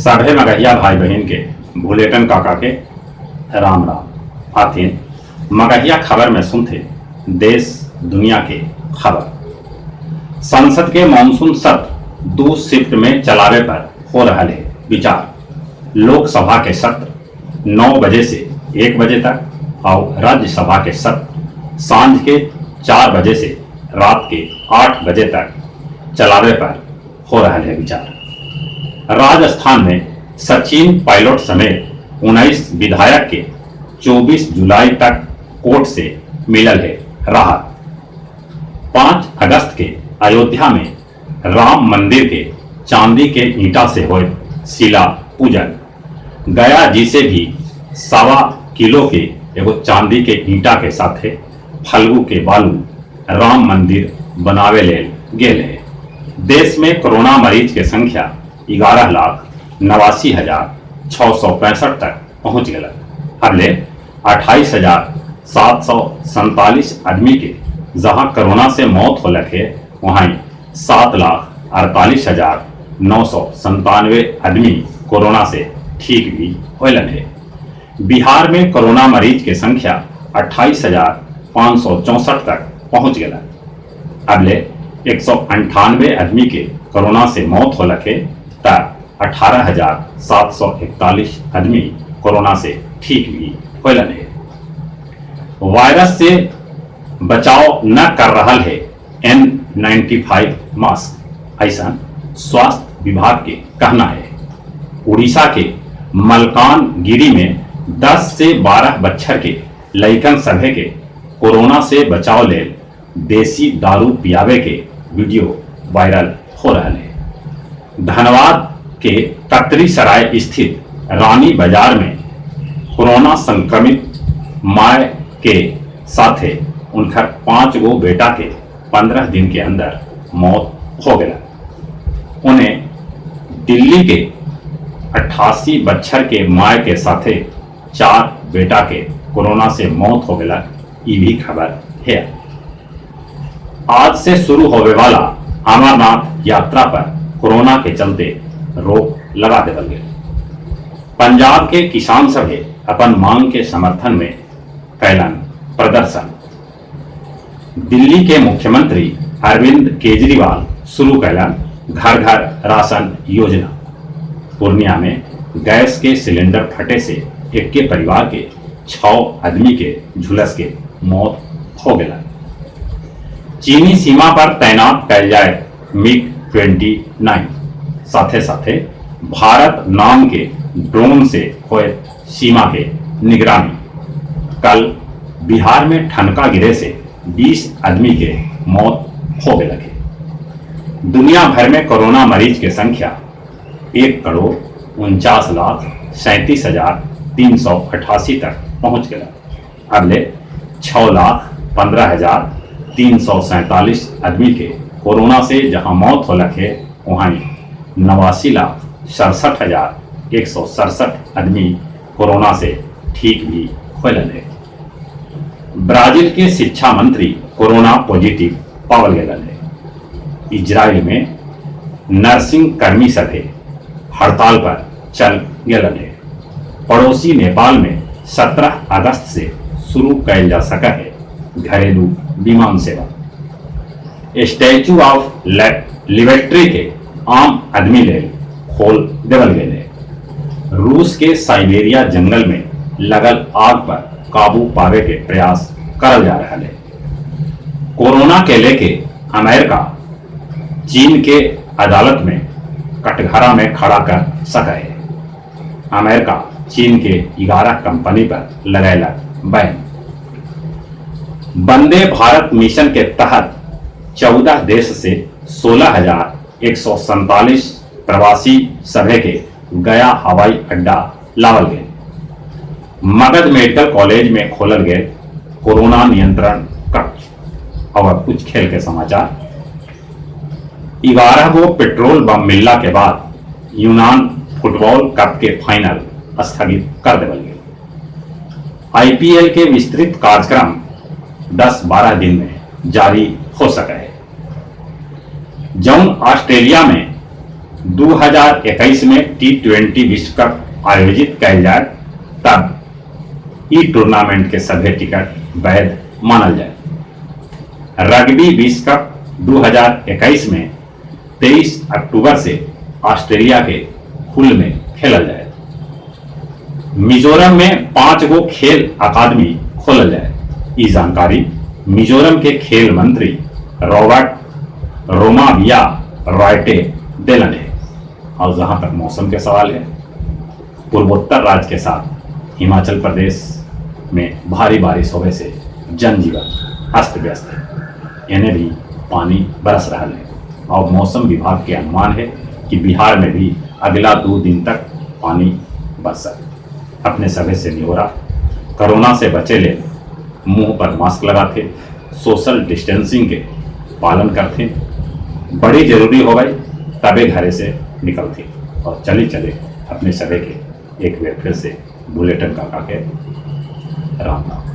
सभे मगहिया भाई बहन के भूलेटन काका के राम राम आथिन। मगहिया खबर में सुनते देश दुनिया के खबर। संसद के मानसून सत्र 2 शिफ्ट में चलावे पर हो रहा है विचार। लोकसभा के सत्र 9 बजे से 1 बजे तक और राज्यसभा के सत्र सांझ के 4 बजे से रात के 8 बजे तक चलावे पर हो रहा है विचार। राजस्थान में सचिन पायलट समेत 19 विधायक के 24 जुलाई तक कोर्ट से मिलल है राहत। 5 अगस्त के अयोध्या में राम मंदिर के चांदी के ईंटा से हुए शिला पूजन। गया जी से भी 1.25 किलो के एगो चांदी के ईंटा के साथ फल्गु के बालू राम मंदिर बनावे ले गेल है। देश में कोरोना मरीज के संख्या 11,89,665 तक पहुंच गया। अगले 28,747 आदमी के जहां कोरोना से मौत हो लगे वहीं 7,48,997 आदमी कोरोना से ठीक भी हो लगे। बिहार में कोरोना मरीज की संख्या 28,564 तक पहुंच गया। अगले 198 आदमी के कोरोना से मौत हो लगे तक 18,741 आदमी कोरोना से ठीक भी हो लगे। वायरस से बचाव न कर रहा है N95 मास्क, ऐसा स्वास्थ्य विभाग के कहना है। उड़ीसा के मलकानगिरी में 10 से 12 बच्चर के लइकन सभे के कोरोना से बचाव ले देसी दारू पियावे के वीडियो वायरल हो रहा है। धनबाद के कतरी सराय स्थित रानी बाजार में कोरोना संक्रमित माय के साथे उनकर 5 गो बेटा के 15 दिन के अंदर मौत हो गया। उन्हें दिल्ली के 88 बच्चर के माय के साथे 4 बेटा के कोरोना से मौत हो गया। ये भी खबर है। आज से शुरू होने वाला अमरनाथ यात्रा पर कोरोना के चलते रोक लगा देवल गया। पंजाब के किसान सभे अपन मांग के समर्थन में कैलन प्रदर्शन। दिल्ली के मुख्यमंत्री अरविंद केजरीवाल शुरू कैलन घर घर राशन योजना। पूर्णिया में गैस के सिलेंडर फटे से एक के परिवार के 6 आदमी के झुलस के मौत हो गया। चीनी सीमा पर तैनात कैल जाए MiG-29। साथे साथे भारत नाम के ड्रोन से हुए सीमा के निगरानी। कल बिहार में ठनका गिरे से 20 आदमी के मौत हो गए लगे। दुनिया भर में कोरोना मरीज की संख्या 1,49,37,388 तक पहुंच गया। अगले 6,15,347 आदमी के कोरोना से जहां मौत हो लगे वहीं 89,67,167 आदमी कोरोना से ठीक भी हो लगे। ब्राजील के शिक्षा मंत्री कोरोना पॉजिटिव पावल गए। इजराइल में नर्सिंग कर्मी सभे हड़ताल पर चल गए। पड़ोसी नेपाल में 17 अगस्त से शुरू कैल जा सका है घरेलू विमान सेवा। स्टैच्यू ऑफ लिबर्टी के आम आदमी ले खोल देवल गए। रूस के साइबेरिया जंगल में लगल आग पर काबू पावे के प्रयास करल जा रहा है। कोरोना के लेके अमेरिका चीन के अदालत में कटघरा में खड़ा कर सका है। अमेरिका चीन के 11 कंपनी पर लगाएला बैन। वंदे भारत मिशन के तहत 14 देश से 16,147 प्रवासी सभे के गया हवाई अड्डा लावल गए। मगध मेडिकल कॉलेज में खोलल गए कोरोना नियंत्रण कक्ष। और कुछ खेल के समाचार। 11 गो पेट्रोल बम मिलला के बाद यूनान फुटबॉल कप के फाइनल स्थगित कर देवल गए। IPL के विस्तृत कार्यक्रम 10-12 दिन में जारी हो सका है। जौन ऑस्ट्रेलिया में 2021 में T20 विश्व कप आयोजित कैल जाए तब ई टूर्नामेंट के सभी टिकट वैध मानल जाए। रग्बी विश्व कप 2021 में 23 अक्टूबर से ऑस्ट्रेलिया के हुल में खेलल जाए। मिजोरम में 5 गो खेल अकादमी खोलल जाए। ई जानकारी मिजोरम के खेल मंत्री रॉबर्ट रोमाविया रॉयटे देलन है। और जहां तक मौसम के सवाल है, पूर्वोत्तर राज्य के साथ हिमाचल प्रदेश में भारी बारिश होने से जनजीवन अस्त व्यस्त है। इन्हें भी पानी बरस रहा है और मौसम विभाग के अनुमान है कि बिहार में भी अगला 2 दिन तक पानी बरस सकता। अपने सभी से निहोरा, कोरोना से बचे ले, मुंह पर मास्क लगाते, सोशल डिस्टेंसिंग के पालन करते, बड़ी जरूरी हो गई तबे घरे से निकलते और चले चले अपने सभी के एक बार फिर से बुलेटिन का के राम राम।